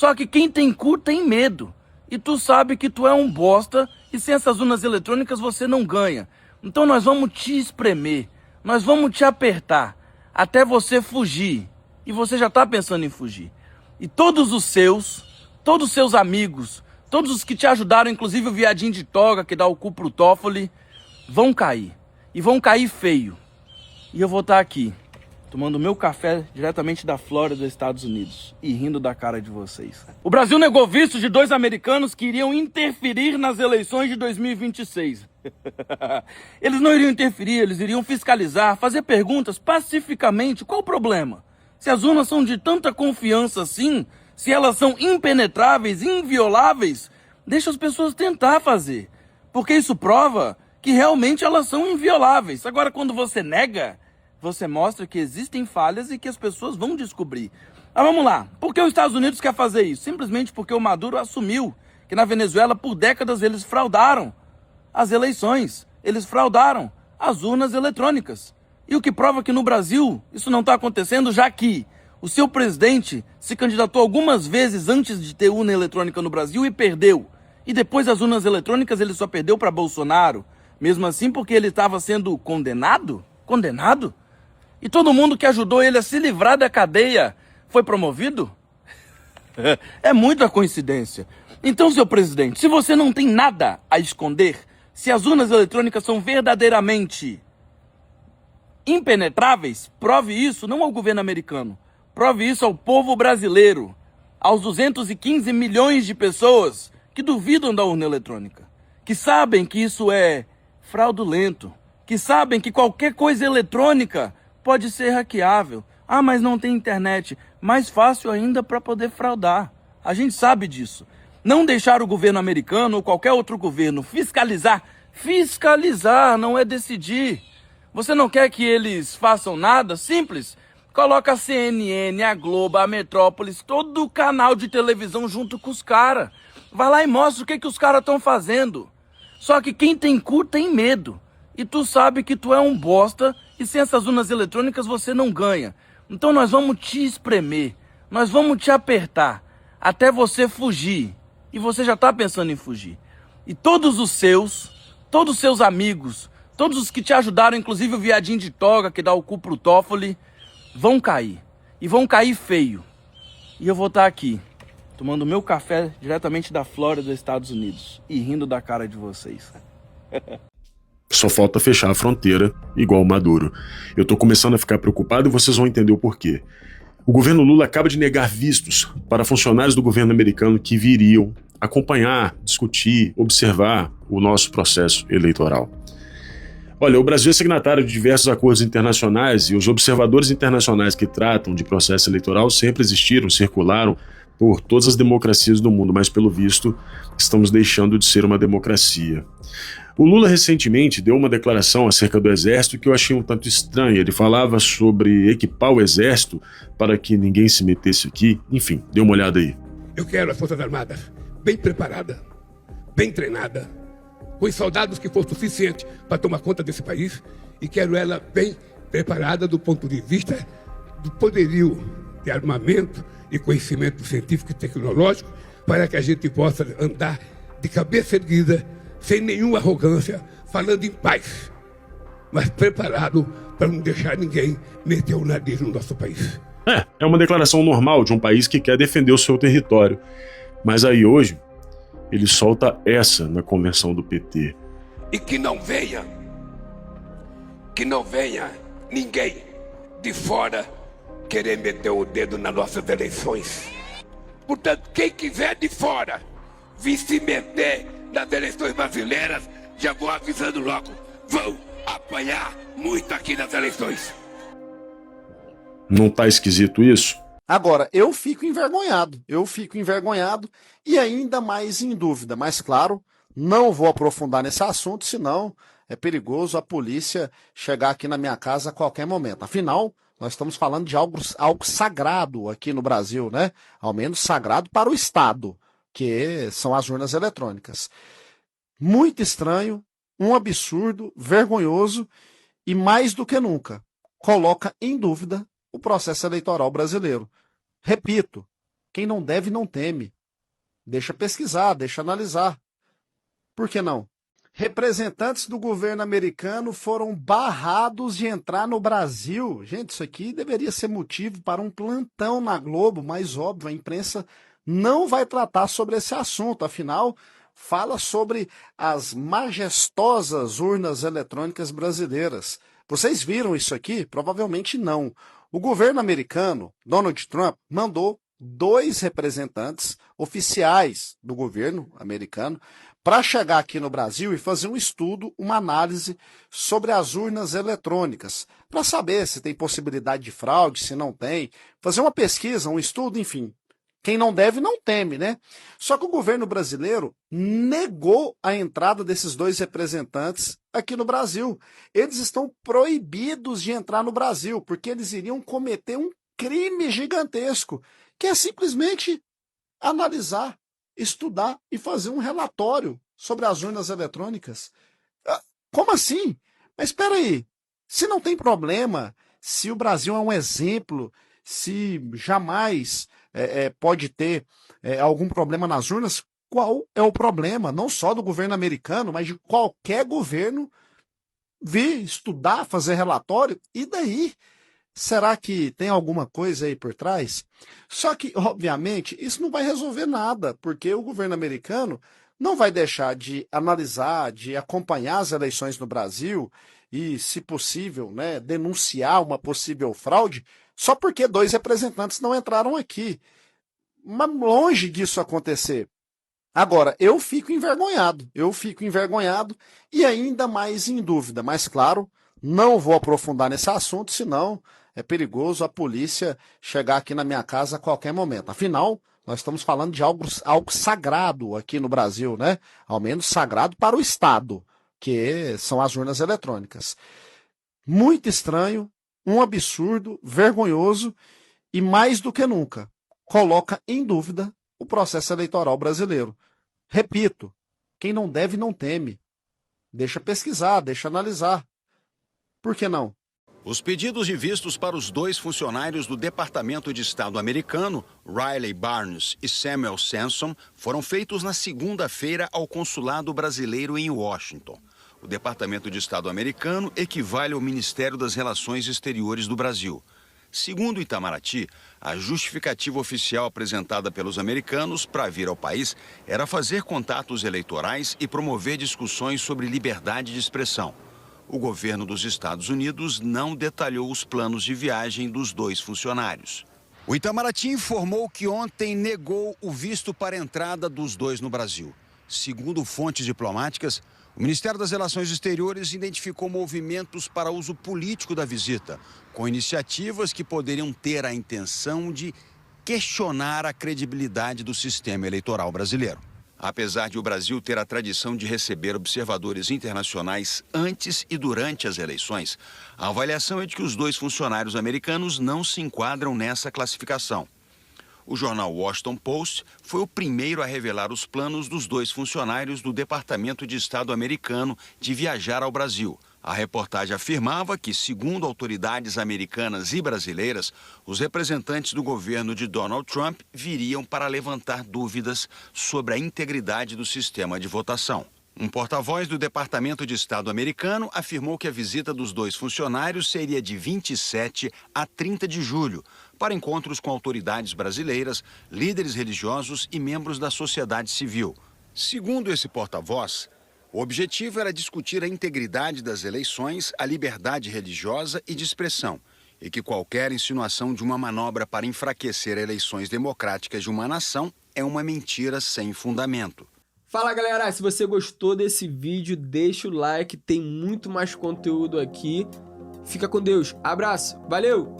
Só que quem tem cu tem medo. E tu sabe que tu é um bosta e sem essas urnas eletrônicas você não ganha. Então nós vamos te espremer, nós vamos te apertar até você fugir. E você já tá pensando em fugir. E todos os seus amigos, todos os que te ajudaram, inclusive o viadinho de toga que dá o cu pro Toffoli, vão cair. E vão cair feio. E eu vou estar aqui, tomando meu café diretamente da Flórida, dos Estados Unidos, e rindo da cara de vocês. O Brasil negou visto de 2 americanos que iriam interferir nas eleições de 2026. Eles não iriam interferir, eles iriam fiscalizar, fazer perguntas pacificamente. Qual o problema? Se as urnas são de tanta confiança assim, se elas são impenetráveis, invioláveis, deixa as pessoas tentar fazer. Porque isso prova que realmente elas são invioláveis. Agora, quando você nega, você mostra que existem falhas e que as pessoas vão descobrir. Mas vamos lá. Por que os Estados Unidos quer fazer isso? Simplesmente porque o Maduro assumiu que na Venezuela, por décadas, eles fraudaram as eleições. Eles fraudaram as urnas eletrônicas. E o que prova que no Brasil isso não está acontecendo, já que o seu presidente se candidatou algumas vezes antes de ter urna eletrônica no Brasil e perdeu. E depois das urnas eletrônicas ele só perdeu para Bolsonaro. Mesmo assim porque ele estava sendo condenado? Condenado? E todo mundo que ajudou ele a se livrar da cadeia foi promovido? É muita coincidência. Então, seu presidente, se você não tem nada a esconder, se as urnas eletrônicas são verdadeiramente impenetráveis, prove isso não ao governo americano, prove isso ao povo brasileiro, aos 215 milhões de pessoas que duvidam da urna eletrônica, que sabem que isso é fraudulento, que sabem que qualquer coisa eletrônica pode ser hackeável. Ah, mas não tem internet. Mais fácil ainda para poder fraudar. A gente sabe disso. Não deixar o governo americano ou qualquer outro governo fiscalizar. Fiscalizar não é decidir. Você não quer que eles façam nada? Simples. Coloca a CNN, a Globo, a Metrópolis, todo o canal de televisão junto com os caras. Vai lá e mostra o que os caras estão fazendo. Só que quem tem cu tem medo. E tu sabe que tu é um bosta e sem essas urnas eletrônicas você não ganha. Então nós vamos te espremer, nós vamos te apertar até você fugir. E você já tá pensando em fugir. E todos os seus amigos, todos os que te ajudaram, inclusive o viadinho de toga que dá o cu pro Toffoli, vão cair. E vão cair feio. E eu vou estar aqui, tomando meu café diretamente da Flórida, dos Estados Unidos, e rindo da cara de vocês. Só falta fechar a fronteira, igual o Maduro. Eu tô começando a ficar preocupado e vocês vão entender o porquê. O governo Lula acaba de negar vistos para funcionários do governo americano que viriam acompanhar, discutir, observar o nosso processo eleitoral. Olha, o Brasil é signatário de diversos acordos internacionais e os observadores internacionais que tratam de processo eleitoral sempre existiram, circularam por todas as democracias do mundo, mas pelo visto estamos deixando de ser uma democracia. O Lula recentemente deu uma declaração acerca do Exército que eu achei um tanto estranha. Ele falava sobre equipar o Exército para que ninguém se metesse aqui. Enfim, dê uma olhada aí. Eu quero as Forças Armadas bem preparadas, bem treinadas, com os soldados que for suficiente para tomar conta desse país, e quero ela bem preparada do ponto de vista do poderio de armamento e conhecimento científico e tecnológico, para que a gente possa andar de cabeça erguida, sem nenhuma arrogância, falando em paz, mas preparado para não deixar ninguém meter o nariz no nosso país. É uma declaração normal de um país que quer defender o seu território. Mas aí hoje, ele solta essa na convenção do PT. E que não venha ninguém de fora querer meter o dedo nas nossas eleições. Portanto, quem quiser de fora vir se meter nas eleições brasileiras, já vou avisando logo, vão apanhar muito aqui nas eleições. Não tá esquisito isso? Agora, eu fico envergonhado e ainda mais em dúvida. Mas, claro, não vou aprofundar nesse assunto, senão é perigoso a polícia chegar aqui na minha casa a qualquer momento. Afinal, nós estamos falando de algo sagrado aqui no Brasil, né? Ao menos sagrado para o Estado, que são as urnas eletrônicas. Muito estranho, um absurdo, vergonhoso e, mais do que nunca, coloca em dúvida o processo eleitoral brasileiro. Repito, Quem não deve não teme. Deixa pesquisar, deixa analisar. Por que não? Representantes do governo americano foram barrados de entrar no Brasil. Gente, isso aqui deveria ser motivo para um plantão na Globo, mas óbvio, a imprensa não vai tratar sobre esse assunto. Afinal, fala sobre as majestosas urnas eletrônicas brasileiras. Vocês viram isso aqui? Provavelmente não. O governo americano, Donald Trump, mandou 2 representantes oficiais do governo americano para chegar aqui no Brasil e fazer um estudo, uma análise sobre as urnas eletrônicas, para saber se tem possibilidade de fraude, se não tem, fazer uma pesquisa, um estudo, enfim. Quem não deve não teme, né? Só que o governo brasileiro negou a entrada desses 2 representantes aqui no Brasil. Eles estão proibidos de entrar no Brasil, porque eles iriam cometer um crime gigantesco, que é simplesmente analisar, estudar e fazer um relatório sobre as urnas eletrônicas. Como assim? Mas espera aí, se não tem problema, se o Brasil é um exemplo, se jamais pode ter algum problema nas urnas, qual é o problema? Não só do governo americano, mas de qualquer governo vir estudar, fazer relatório, e daí? Será que tem alguma coisa aí por trás? Só que, obviamente, isso não vai resolver nada, porque o governo americano não vai deixar de analisar, de acompanhar as eleições no Brasil e, se possível, né, denunciar uma possível fraude, só porque 2 representantes não entraram aqui. Mas longe disso acontecer. Agora, eu fico envergonhado e ainda mais em dúvida. Mas, claro, não vou aprofundar nesse assunto, senão é perigoso a polícia chegar aqui na minha casa a qualquer momento. Afinal, nós estamos falando de algo sagrado aqui no Brasil, né? Ao menos sagrado para o Estado, que são as urnas eletrônicas. Muito estranho, um absurdo, vergonhoso e, mais do que nunca, coloca em dúvida o processo eleitoral brasileiro. Repito, quem não deve não teme. Deixa pesquisar, deixa analisar. Por que não? Os pedidos de vistos para os 2 funcionários do Departamento de Estado americano, Riley Barnes e Samuel Sansom, foram feitos na segunda-feira ao Consulado Brasileiro em Washington. O Departamento de Estado americano equivale ao Ministério das Relações Exteriores do Brasil. Segundo Itamaraty, a justificativa oficial apresentada pelos americanos para vir ao país era fazer contatos eleitorais e promover discussões sobre liberdade de expressão. O governo dos Estados Unidos não detalhou os planos de viagem dos 2 funcionários. O Itamaraty informou que ontem negou o visto para a entrada dos 2 no Brasil. Segundo fontes diplomáticas, o Ministério das Relações Exteriores identificou movimentos para uso político da visita, com iniciativas que poderiam ter a intenção de questionar a credibilidade do sistema eleitoral brasileiro. Apesar de o Brasil ter a tradição de receber observadores internacionais antes e durante as eleições, a avaliação é de que os 2 funcionários americanos não se enquadram nessa classificação. O jornal Washington Post foi o primeiro a revelar os planos dos 2 funcionários do Departamento de Estado americano de viajar ao Brasil. A reportagem afirmava que, segundo autoridades americanas e brasileiras, os representantes do governo de Donald Trump viriam para levantar dúvidas sobre a integridade do sistema de votação. Um porta-voz do Departamento de Estado americano afirmou que a visita dos 2 funcionários seria de 27 a 30 de julho, para encontros com autoridades brasileiras, líderes religiosos e membros da sociedade civil. Segundo esse porta-voz, o objetivo era discutir a integridade das eleições, a liberdade religiosa e de expressão, e que qualquer insinuação de uma manobra para enfraquecer eleições democráticas de uma nação é uma mentira sem fundamento. Fala galera, se você gostou desse vídeo, deixa o like, tem muito mais conteúdo aqui. Fica com Deus, abraço, valeu!